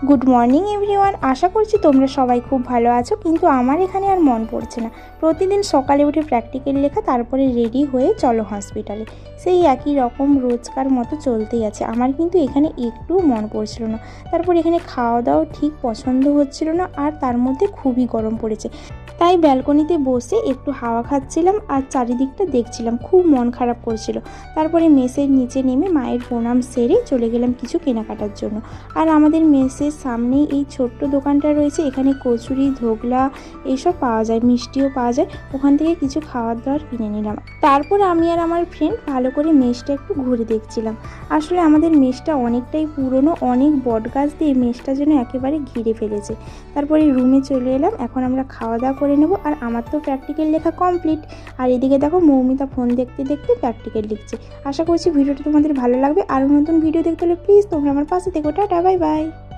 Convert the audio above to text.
Good morning everyone. আশা করছি তোমরা সবাই খুব ভালো আছো, কিন্তু আমার এখানে আর মন পড়ছে না। প্রতিদিন সকালে উঠে প্র্যাকটিক্যাল লেখা, তারপরে রেডি হয়ে চলো হসপিটালে। সেই একই রকম রোজকার মতো চলতেই আছে। আমার কিন্তু এখানে একটুও মন পড়ছিল না। তারপর এখানে খাওয়া দাওয়া ঠিক পছন্দ হচ্ছিল না, আর তার মধ্যে খুবই গরম পড়েছে। তাই ব্যালকনিতে বসে একটু হাওয়া খাচ্ছিলাম আর চারিদিকটা দেখছিলাম। খুব মন খারাপ করছিল। তারপরে মেসের নিচে নেমে মায়ের প্রণাম সেরে চলে গেলাম কিছু কেনাকাটার জন্য। আর আমাদের মেসের সামনেই এই ছোট্ট দোকানটা রয়েছে। এখানে কচুরি, ধোকলা এইসব পাওয়া যায়, মিষ্টিও পাওয়া যায়। ওখান থেকে কিছু খাবার দাবার কিনে নিলাম। তারপর আমি আর আমার ফ্রেন্ড ভালো করে মেসটা একটু ঘুরে দেখছিলাম। আসলে আমাদের মেসটা অনেকটাই পুরনো, অনেক বট গাছ দিয়ে মেসটা যেন একেবারে ঘিরে ফেলেছে। তারপরে রুমে চলে এলাম। এখন আমরা খাওয়া দাওয়া করে নেব। আর আমার তো প্র্যাকটিক্যাল লেখা কমপ্লিট। আর এদিকে দেখো মৌমিতা ফোন দেখতে দেখতে প্র্যাকটিক্যাল লিখছে। আশা করছি ভিডিওটা তোমাদের ভালো লাগবে। আরও নতুন ভিডিও দেখতে হলে প্লিজ তোমরা আমার পাশে থেকো। Tata, bye bye.